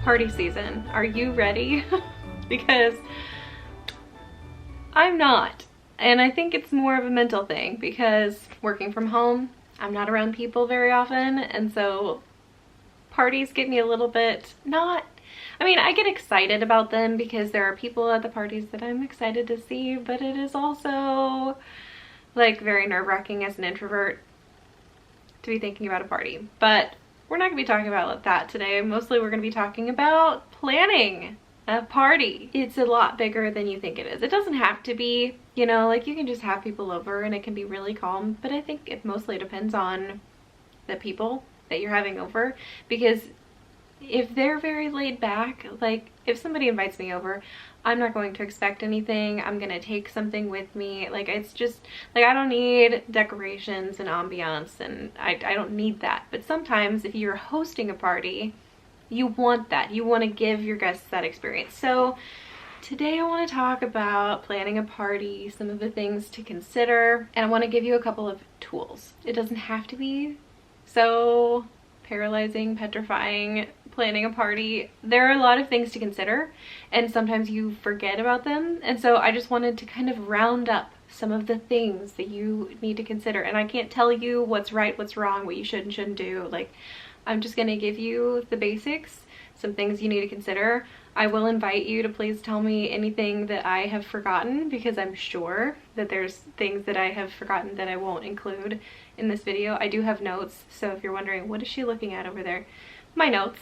party season. Are you ready? Because I'm not. And I think it's more of a mental thing because working from home, I'm not around people very often, and so parties get me a little bit not, I mean, I get excited about them because there are people at the parties that I'm excited to see, but it is also like very nerve-wracking as an introvert to be thinking about a party. But we're not gonna be talking about that today. Mostly we're gonna be talking about planning a party. It's a lot bigger than you think it is. It doesn't have to be, you know, like you can just have people over and it can be really calm, but I think it mostly depends on the people that you're having over, because if they're very laid back, like if somebody invites me over, I'm not going to expect anything. I'm gonna take something with me. Like it's just like I don't need decorations and ambiance, and I don't need that. But sometimes if you're hosting a party, you want that. You want to give your guests that experience. So today I want to talk about planning a party, some of the things to consider, and I want to give you a couple of tools. It doesn't have to be so paralyzing, petrifying planning a party. There are a lot of things to consider, and sometimes you forget about them. And so I just wanted to kind of round up some of the things that you need to consider. And I can't tell you what's right, what's wrong, what you should and shouldn't do. Like, I'm just gonna give you the basics, some things you need to consider. I will invite you to please tell me anything that I have forgotten, because I'm sure that there's things that I have forgotten that I won't include in this video. I do have notes, so if you're wondering what is she looking at over there, my notes,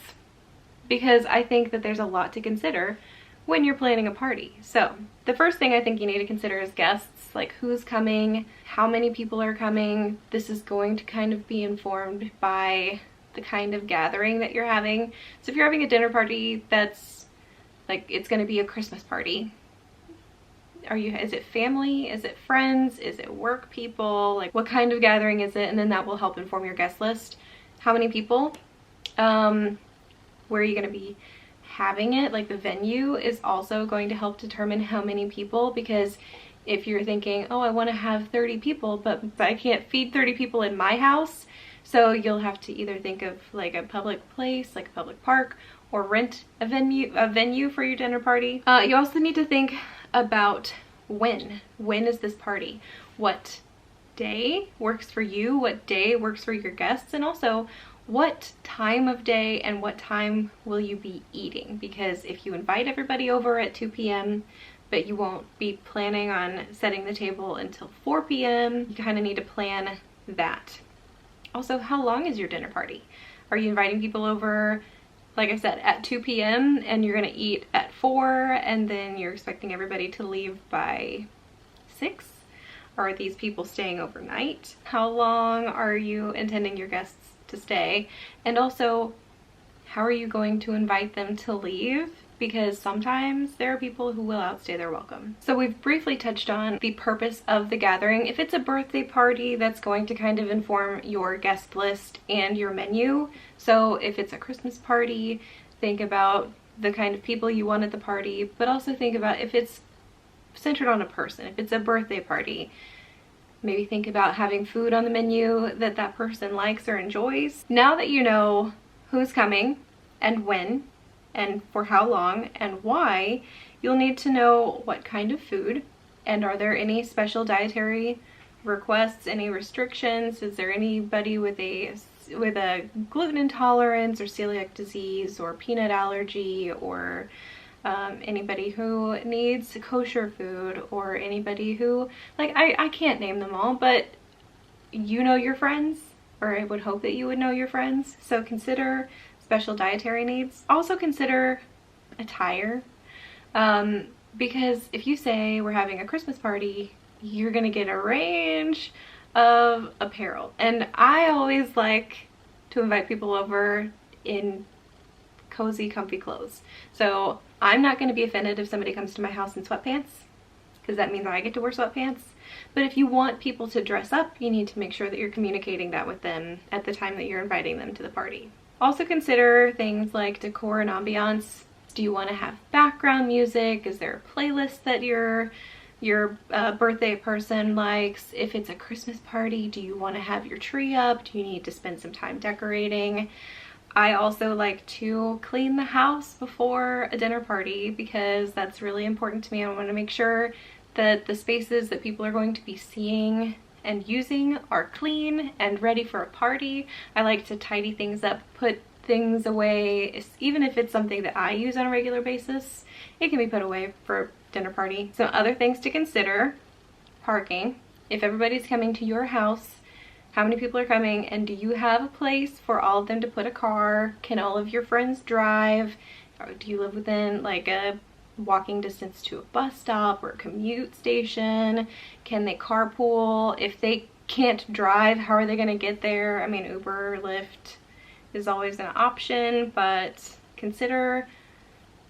because I think that there's a lot to consider when you're planning a party. So the first thing I think you need to consider is guests, like who's coming, how many people are coming. This is going to kind of be informed by the kind of gathering that you're having. So if you're having a dinner party that's like, it's going to be a Christmas party, is it family, is it friends, is it work people, like what kind of gathering is it? And then that will help inform your guest list. How many people, where are you going to be having it? Like the venue is also going to help determine how many people, because if you're thinking, oh, I want to have 30 people, but I can't feed 30 people in my house, so you'll have to either think of like a public place, like a public park, or rent a venue for your dinner party. You also need to think about when is this party? What day works for you? What day works for your guests? And also what time of day and what time will you be eating? Because if you invite everybody over at 2 p.m. but you won't be planning on setting the table until 4 p.m., you kind of need to plan that. Also, how long is your dinner party? Are you inviting people over, like I said, at 2 p.m. and you're gonna eat at 4 and then you're expecting everybody to leave by 6? Or are these people staying overnight? How long are you intending your guests to stay? And also, how are you going to invite them to leave? Because sometimes there are people who will outstay their welcome. So we've briefly touched on the purpose of the gathering. If it's a birthday party, that's going to kind of inform your guest list and your menu. So if it's a Christmas party, think about the kind of people you want at the party, but also think about if it's centered on a person. If it's a birthday party, maybe think about having food on the menu that that person likes or enjoys. Now that you know who's coming and when, and for how long and why, you'll need to know what kind of food, and are there any special dietary requests, any restrictions? Is there anybody with a gluten intolerance or celiac disease or peanut allergy, or anybody who needs kosher food, or anybody who, like, I can't name them all, but you know your friends, or I would hope that you would know your friends. So consider special dietary needs. Also consider attire, because if you say we're having a Christmas party, you're gonna get a range of apparel, and I always like to invite people over in cozy, comfy clothes. So I'm not going to be offended if somebody comes to my house in sweatpants, because that means I get to wear sweatpants. But if you want people to dress up, you need to make sure that you're communicating that with them at the time that you're inviting them to the party. Also consider things like decor and ambiance. Do you want to have background music? Is there a playlist that your birthday person likes? If it's a Christmas party, do you want to have your tree up? Do you need to spend some time decorating? I also like to clean the house before a dinner party because that's really important to me. I want to make sure that the spaces that people are going to be seeing and using are clean and ready for a party. I like to tidy things up, put things away, even if it's something that I use on a regular basis, it can be put away for a dinner party. So other things to consider: parking. If everybody's coming to your house, how many people are coming, and do you have a place for all of them to put a car? Can all of your friends drive? Or do you live within like a walking distance to a bus stop or a commute station? Can they carpool? If they can't drive, how are they going to get there? I mean, Uber, Lyft is always an option, but consider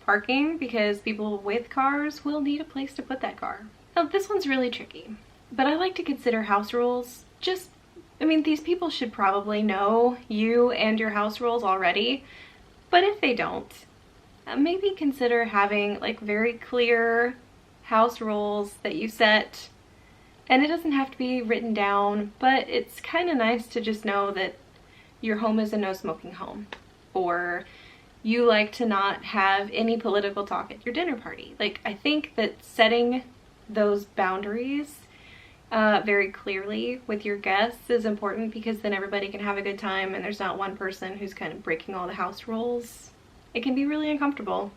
parking because people with cars will need a place to put that car. Now, this one's really tricky, but I like to consider house rules. I mean, these people should probably know you and your house rules already, but if they don't, maybe consider having like very clear house rules that you set. And it doesn't have to be written down, but it's kind of nice to just know that your home is a no smoking home, or you like to not have any political talk at your dinner party. Like, I think that setting those boundaries very clearly with your guests is important, because then everybody can have a good time and there's not one person who's kind of breaking all the house rules. It can be really uncomfortable,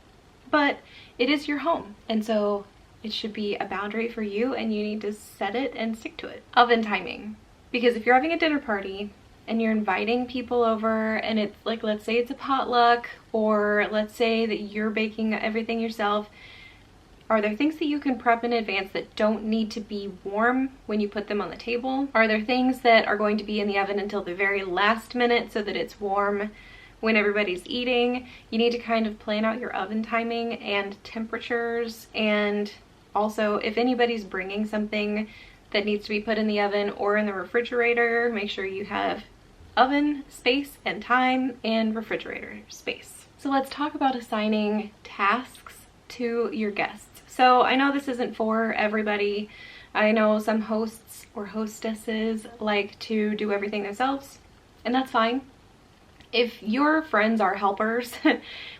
but it is your home, and so it should be a boundary for you and you need to set it and stick to it. Oven timing, because if you're having a dinner party and you're inviting people over and it's like, let's say it's a potluck, or let's say that you're baking everything yourself, are there things that you can prep in advance that don't need to be warm when you put them on the table? Are there things that are going to be in the oven until the very last minute so that it's warm when everybody's eating? You need to kind of plan out your oven timing and temperatures, and also if anybody's bringing something that needs to be put in the oven or in the refrigerator, make sure you have oven space and time and refrigerator space. So let's talk about assigning tasks to your guests. So I know this isn't for everybody. I know some hosts or hostesses like to do everything themselves, and that's fine. If your friends are helpers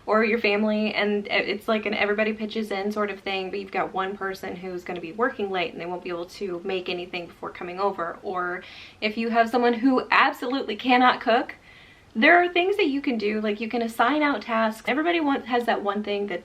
or your family and it's like an everybody pitches in sort of thing, but you've got one person who's going to be working late and they won't be able to make anything before coming over, or if you have someone who absolutely cannot cook, there are things that you can do. Like, you can assign out tasks. Everybody has that one thing that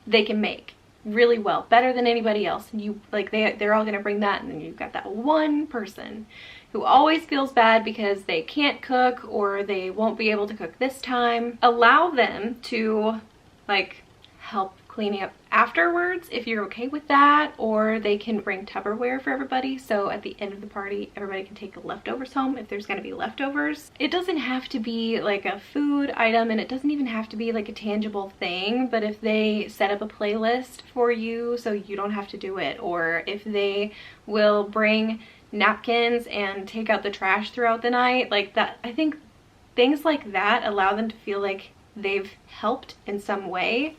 they can make really well, better than anybody else, and you like they're all going to bring that, and then you've got that one person who always feels bad because they can't cook or they won't be able to cook this time. Allow them to like help cleaning up afterwards if you're okay with that, or they can bring Tupperware for everybody, so at the end of the party everybody can take the leftovers home if there's going to be leftovers. It doesn't have to be like a food item, and it doesn't even have to be like a tangible thing, but if they set up a playlist for you so you don't have to do it, or if they will bring napkins and take out the trash throughout the night, like that, I think things like that allow them to feel like they've helped in some way,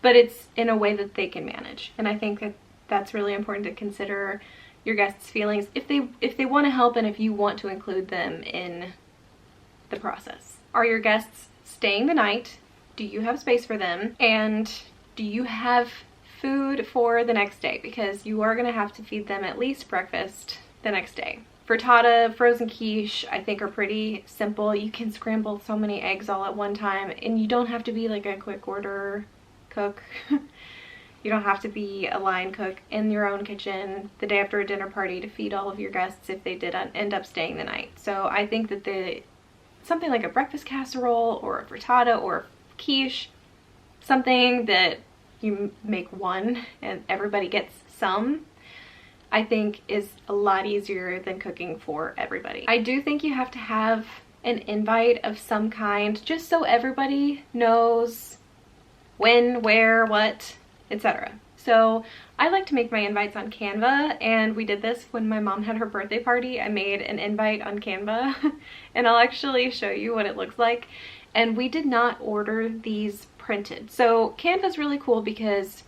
but it's in a way that they can manage. And I think that that's really important to consider your guests' feelings if they want to help and if you want to include them in the process. Are your guests staying the night? Do you have space for them? And do you have food for the next day? Because you are going to have to feed them at least breakfast the next day. Frittata, frozen quiche, I think are pretty simple. You can scramble so many eggs all at one time, and you don't have to be like a quick order cook. You don't have to be a line cook in your own kitchen the day after a dinner party to feed all of your guests if they did end up staying the night. So I think that something like a breakfast casserole or a frittata or a quiche, something that you make one and everybody gets some, I think is a lot easier than cooking for everybody. I do think you have to have an invite of some kind just so everybody knows when, where, what, etc. So I like to make my invites on Canva, and we did this when my mom had her birthday party. I made an invite on Canva and I'll actually show you what it looks like. And we did not order these printed. So Canva's really cool because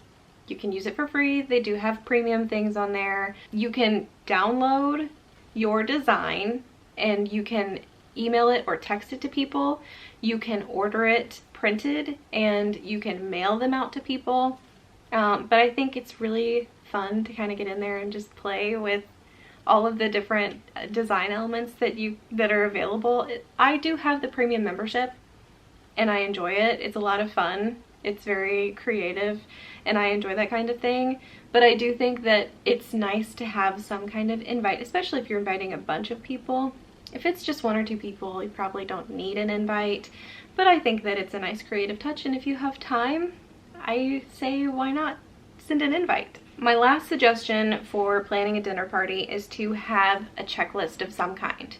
you can use it for free. They do have premium things on there. You can download your design and you can email it or text it to people. You can order it printed and you can mail them out to people. But I think it's really fun to kind of get in there and just play with all of the different design elements that are available. I do have the premium membership and I enjoy it. It's a lot of fun. It's very creative and I enjoy that kind of thing. But I do think that it's nice to have some kind of invite, especially if you're inviting a bunch of people. If it's just 1 or 2 people, you probably don't need an invite. But I think that it's a nice creative touch, and if you have time, I say why not send an invite. My last suggestion for planning a dinner party is to have a checklist of some kind.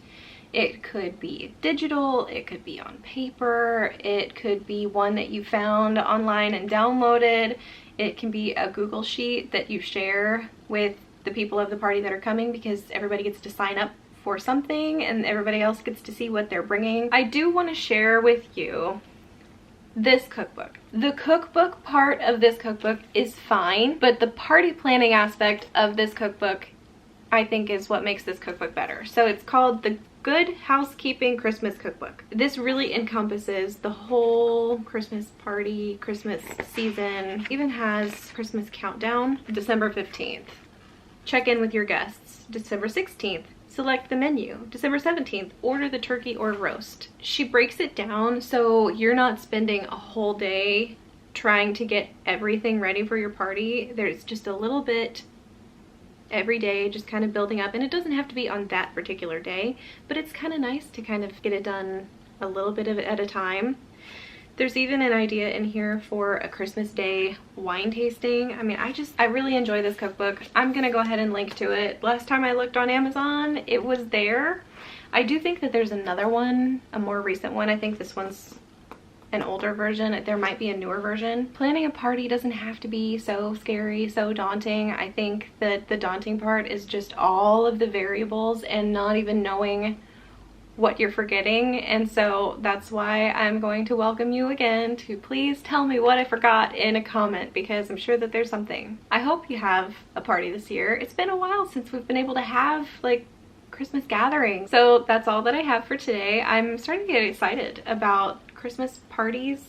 It could be digital, it could be on paper, it could be one that you found online and downloaded. It can be a Google sheet that you share with the people of the party that are coming, because everybody gets to sign up for something and everybody else gets to see what they're bringing. I do want to share with you this cookbook. The cookbook part of this cookbook is fine, but the party planning aspect of this cookbook I think is what makes this cookbook better. So it's called the Good Housekeeping Christmas Cookbook. This really encompasses the whole Christmas party, Christmas season, even has Christmas countdown, December 15th. Check in with your guests, December 16th. Select the menu, December 17th, order the turkey or roast. She breaks it down so you're not spending a whole day trying to get everything ready for your party. There's just a little bit every day, just kind of building up, and it doesn't have to be on that particular day, but it's kind of nice to kind of get it done a little bit of it at a time. There's even an idea in here for a Christmas Day wine tasting. I mean, I really enjoy this cookbook. I'm gonna go ahead and link to it. Last time I looked on Amazon, it was there. I do think that there's another one, a more recent one. I think this one's an older version. There might be a newer version. Planning a party doesn't have to be so scary, so daunting. I think that the daunting part is just all of the variables and not even knowing what you're forgetting. And so that's why I'm going to welcome you again to please tell me what I forgot in a comment, because I'm sure that there's something. I hope you have a party this year. It's been a while since we've been able to have like Christmas gatherings. So that's all that I have for today. I'm starting to get excited about Christmas parties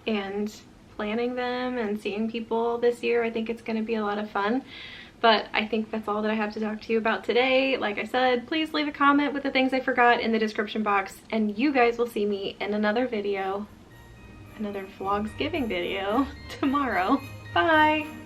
and planning them and seeing people this year. I think it's going to be a lot of fun. But I think that's all that I have to talk to you about today. Like I said, please leave a comment with the things I forgot in the description box, and you guys will see me in another video, another VlogsGiving video tomorrow. Bye!